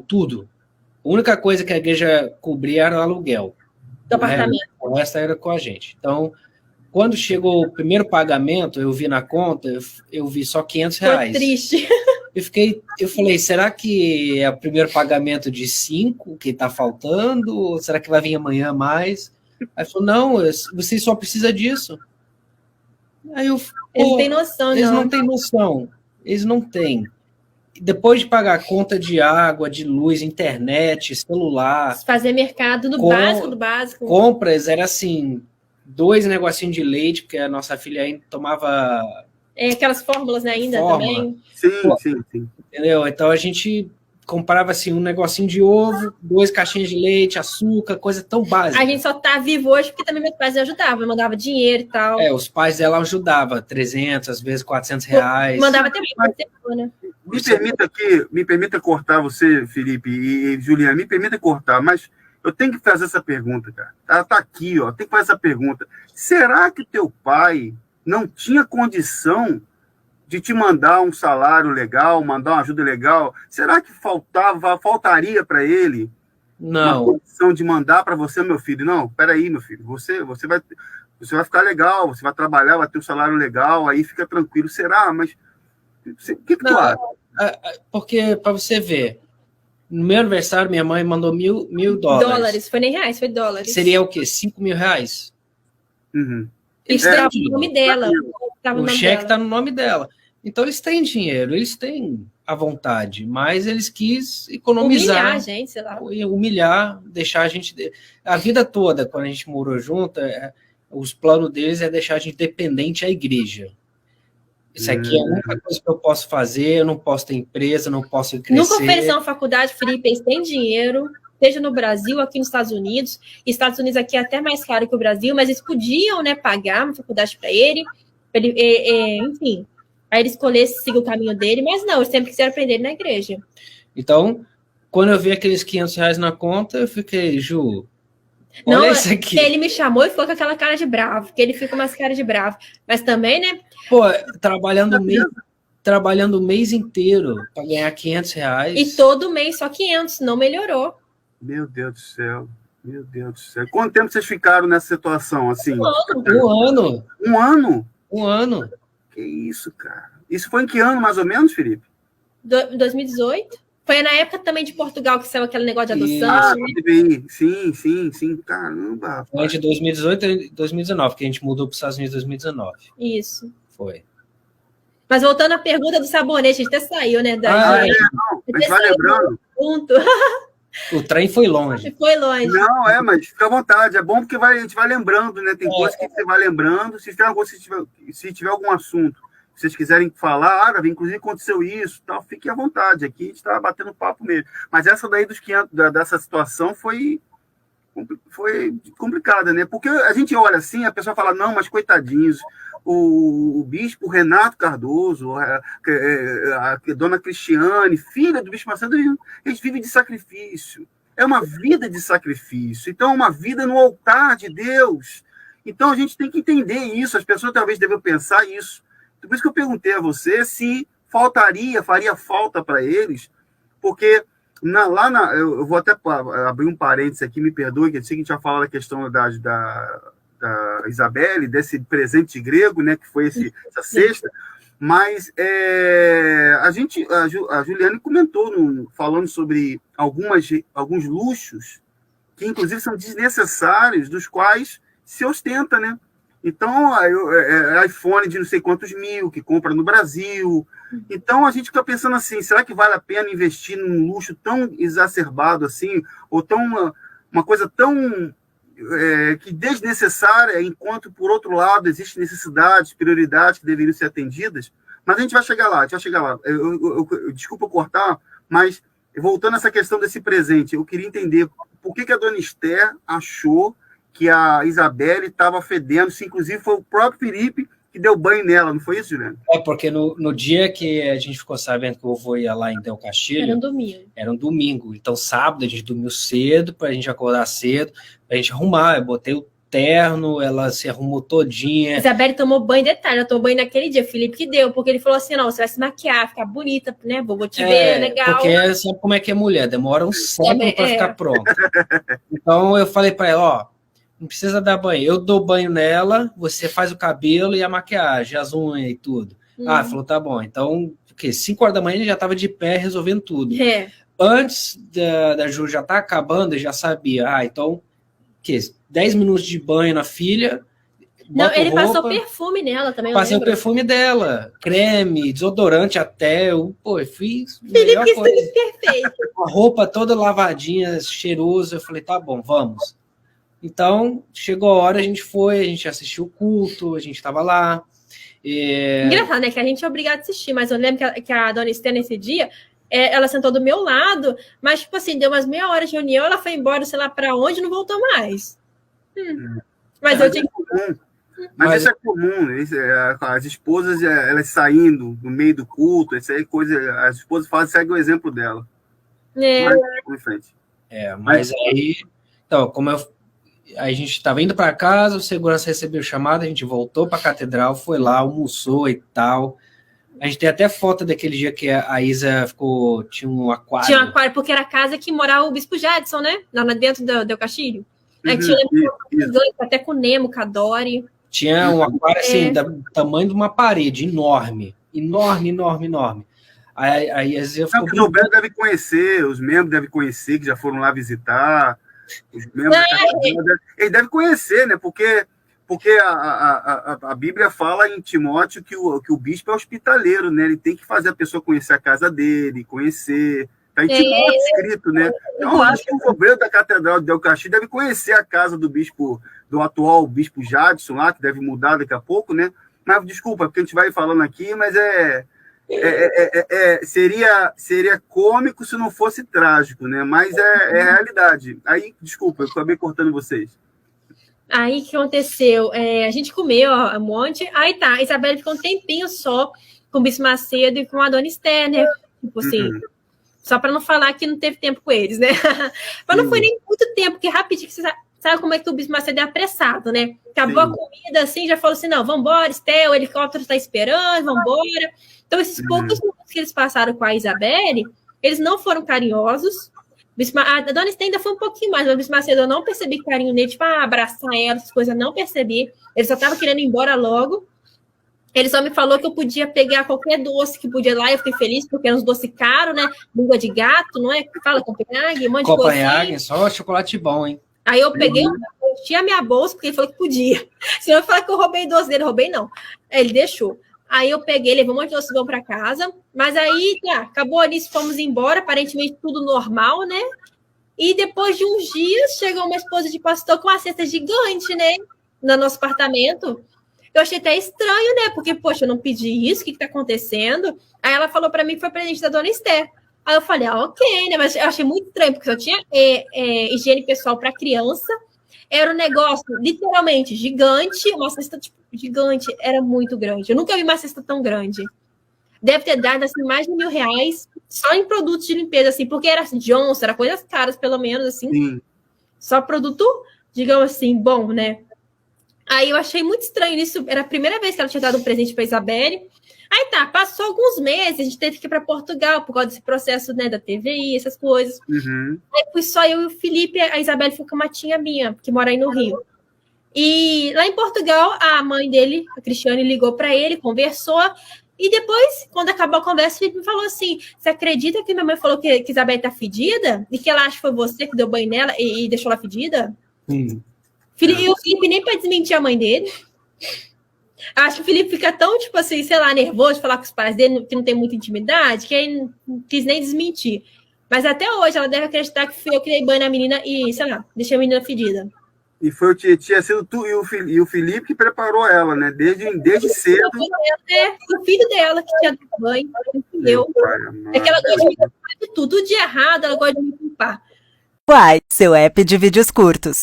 tudo. A única coisa que a igreja cobria era o aluguel. Do apartamento. O resto era com a gente. Então, quando chegou o primeiro pagamento, eu vi na conta, eu vi só R$500. Foi triste. Eu falei, será que é o primeiro pagamento de 5 que está faltando? Ou será que vai vir amanhã mais? Aí falou, não, você só precisa disso. Aí eu, eles não têm noção, eles não têm noção. Eles não têm. Depois de pagar a conta de água, de luz, internet, celular... Fazer mercado no básico do básico. Compras, era assim, 2 negocinhos de leite, porque a nossa filha ainda tomava... aquelas fórmulas, né, ainda também. Sim. Entendeu? Então a gente comprava assim, um negocinho de ovo, 2 caixinhas de leite, açúcar, coisa tão básica. A gente só tá vivo hoje porque também meus pais ajudavam, mandava dinheiro e tal. Os pais dela ajudavam, 300, às vezes R$400. Mandava até por semana. Me permita cortar você, Felipe e Juliana, me permita cortar, mas eu tenho que fazer essa pergunta, cara. Tá aqui, ó, tem que fazer essa pergunta. Será que o teu pai não tinha condição de te mandar um salário legal, mandar uma ajuda legal? Será que faltaria para ele uma condição de mandar para você, meu filho? Não, peraí, meu filho, você vai ficar legal, você vai trabalhar, vai ter um salário legal, aí fica tranquilo. Será? Mas o que tu acha? Porque, para você ver, no meu aniversário, minha mãe mandou $1.000. Dólares, foi nem reais, foi dólares. Seria o quê? R$5.000? Uhum. Isso estava no nome dela. O cheque está no nome dela. Então, eles têm dinheiro, eles têm a vontade, mas eles quis economizar. Humilhar a gente, sei lá. Humilhar, deixar a gente... A vida toda, quando a gente morou junto, os planos deles é deixar a gente dependente à igreja. Isso aqui é a única coisa que eu posso fazer, eu não posso ter empresa, não posso crescer. Nunca ofereceram uma faculdade, Felipe, eles têm dinheiro, seja no Brasil, aqui nos Estados Unidos. Estados Unidos aqui é até mais caro que o Brasil, mas eles podiam, né, pagar uma faculdade para ele, enfim, aí ele escolhesse seguir o caminho dele, mas não, eles sempre quiseram aprender na igreja. Então, quando eu vi aqueles R$500 na conta, eu fiquei, Ju, olha isso aqui. Ele me chamou e ficou com aquela cara de bravo, porque ele fica com umas caras de bravo. Mas também, né? Trabalhando o mês inteiro para ganhar R$500. E todo mês só 500, não melhorou. Meu Deus do céu. Quanto tempo vocês ficaram nessa situação, assim? Um ano. Um ano? Um ano. Que isso, cara? Isso foi em que ano, mais ou menos, Felipe? 2018. Foi na época também de Portugal que saiu aquele negócio de adoção. Sim. Caramba. Foi de 2018 e 2019, que a gente mudou para os Estados Unidos em 2019. Isso. Foi. Mas voltando à pergunta do sabonete, a gente até saiu, né? Mas vai lembrando. O trem foi longe. Foi longe. Não, mas fica à vontade. É bom porque a gente vai lembrando, né? Tem coisas que você vai lembrando. Se tiver algum assunto que vocês quiserem falar, inclusive aconteceu isso, tal, fiquem à vontade. Aqui a gente está batendo papo mesmo. Mas essa daí dos 500, dessa situação foi complicada, né? Porque a gente olha assim, a pessoa fala, não, mas coitadinhos, o bispo Renato Cardoso, a dona Cristiane, filha do bispo Macedo, eles vivem de sacrifício. É uma vida de sacrifício. Então, é uma vida no altar de Deus. Então, a gente tem que entender isso. As pessoas talvez devem pensar isso. Por isso que eu perguntei a você se faria falta para eles, porque eu vou até abrir um parênteses aqui, me perdoe, que eu sei que a gente vai falar da questão da Isabelle, desse presente grego, né, que foi essa cesta, mas a Juliane comentou, falando sobre alguns luxos, que inclusive são desnecessários, dos quais se ostenta, né? Então, iPhone de não sei quantos mil, que compra no Brasil. Então, a gente fica pensando assim, será que vale a pena investir num luxo tão exacerbado assim, ou uma coisa tão que desnecessária, enquanto, por outro lado, existem necessidades, prioridades que deveriam ser atendidas? Mas a gente vai chegar lá, desculpa cortar, mas voltando a essa questão desse presente, eu queria entender por que a dona Esther achou que a Isabelle estava fedendo, se inclusive foi o próprio Felipe que deu banho nela, não foi isso, Juliana? Porque no dia que a gente ficou sabendo que o vovô ia lá em Del Castilho... Era um domingo. Então, sábado, a gente dormiu cedo, para a gente acordar cedo, para a gente arrumar. Eu botei o terno, ela se arrumou todinha. Isabelle tomou banho, detalhe, ela tomou banho naquele dia, Felipe que deu, porque ele falou assim, não, você vai se maquiar, ficar bonita, né, vou te ver, legal. Porque sabe como é que é mulher, demora um século para ficar pronta. Então eu falei para ela, ó, não precisa dar banho, eu dou banho nela, você faz o cabelo e a maquiagem, as unhas e tudo. Falou, tá bom, então, porque 5 horas da manhã ele já estava de pé resolvendo tudo. Antes da Ju já estar acabando, eu já sabia, então, 10 minutos de banho na filha. Não, ele passou perfume nela também. Passei o perfume dela, creme, desodorante até. Eu fiz. Felipe, perfeito. A roupa toda lavadinha, cheirosa. Eu falei, tá bom, vamos. Então, chegou a hora, a gente assistiu o culto, a gente estava lá. Engraçado, né? Que a gente é obrigado a assistir, mas eu lembro que a dona Esther, nesse dia, ela sentou do meu lado, mas, tipo assim, deu umas meia hora de reunião, ela foi embora, sei lá pra onde, não voltou mais. Mas eu tinha que... Mas isso é comum, as esposas, elas saindo no meio do culto, isso aí as esposas seguem o exemplo dela. Mas, vamos em frente. Mas aí, então, a gente estava indo para casa, o segurança recebeu o chamado, a gente voltou para a catedral, foi lá, almoçou e tal. A gente tem até foto daquele dia que a Isa tinha um aquário. Tinha um aquário, porque era a casa que morava o Bispo Jadson, né? Lá dentro do Castilho. Tinha até com o Nemo, com a Dory. Tinha um aquário assim, do tamanho de uma parede, enorme. Enorme. Aí a Zia ficou... O Roberto deve conhecer, os membros devem conhecer, que já foram lá visitar. Os membros eles devem conhecer, né? Porque a Bíblia fala em Timóteo que o bispo é hospitaleiro, né? Ele tem que fazer a pessoa conhecer a casa dele, conhecer... Está em Timóteo escrito, né? Então, eu acho que o obreiro da Catedral de Del Castillo deve conhecer a casa do bispo, do atual bispo Jadson lá, que deve mudar daqui a pouco, né? Mas, desculpa, porque a gente vai falando aqui, mas seria cômico se não fosse trágico, né? Mas é realidade. Aí, desculpa, eu acabei cortando vocês. Aí, o que aconteceu? A gente comeu um monte, aí tá, a Isabelle ficou um tempinho só com o Bispo Macedo e com a dona Esther, né? Tipo assim... Só para não falar que não teve tempo com eles, né? Mas não foi nem muito tempo, porque rapidinho, você sabe como é que o Bispo Macedo é apressado, né? Acabou a comida, assim, já falou assim, não, vambora, Estel, o helicóptero está esperando, vambora. Então, esses poucos minutos que eles passaram com a Isabelle, eles não foram carinhosos. A dona Estel ainda foi um pouquinho mais, mas o Bispo Macedo eu não percebi carinho nele, tipo, abraçar ela, essas coisas, não percebi. Ele só estava querendo ir embora logo. Ele só me falou que eu podia pegar qualquer doce que podia lá, eu fiquei feliz, porque eram uns doces caros, né? Língua de gato, não é? Fala Copenhague, um monte de coisa. Copenhague, só chocolate bom, hein? Aí eu peguei, enchi a minha bolsa, porque ele falou que podia. Senão eu falar que eu roubei doce dele, roubei não. Ele deixou. Aí eu peguei, levei um monte de doce bom para casa, mas aí, acabou ali, fomos embora, aparentemente tudo normal, né? E depois de uns dias, chegou uma esposa de pastor com uma cesta gigante, né? No nosso apartamento. Eu achei até estranho, né? Porque, poxa, eu não pedi isso, o que está acontecendo? Aí ela falou para mim que foi presente da dona Esther. Aí eu falei, ok, né? Mas eu achei muito estranho, porque só tinha higiene pessoal para criança. Era um negócio, literalmente, gigante. Uma cesta, tipo, gigante. Era muito grande. Eu nunca vi uma cesta tão grande. Deve ter dado, assim, mais de R$1.000 só em produtos de limpeza, assim. Porque era Johnson, era coisas caras, pelo menos, assim. Sim. Só produto, digamos assim, bom, né? Aí eu achei muito estranho isso. Era a primeira vez que ela tinha dado um presente para Isabelle. Aí tá, passou alguns meses, a gente teve que ir para Portugal por causa desse processo, né, da TVI, essas coisas. Aí fui só eu e o Felipe, a Isabelle ficou com uma tia minha, que mora aí no Rio. E lá em Portugal, a mãe dele, a Cristiane, ligou para ele, conversou. E depois, quando acabou a conversa, o Felipe me falou assim, você acredita que minha mãe falou que Isabelle tá fedida? E que ela acha que foi você que deu banho nela e deixou ela fedida? E o Felipe nem para desmentir a mãe dele. Acho que o Felipe fica tão, tipo assim, sei lá, nervoso de falar com os pais dele, que não tem muita intimidade, que ele não quis nem desmentir. Mas até hoje ela deve acreditar que fui eu que dei banho na menina e, sei lá, deixei a menina fedida. E tinha sido tu e o Felipe que preparou ela, né? Desde cedo. O filho dela que tinha dado banho, eu. É que ela gosta de me culpar de tudo de errado, ela gosta de me culpar. Uai, seu app de vídeos curtos.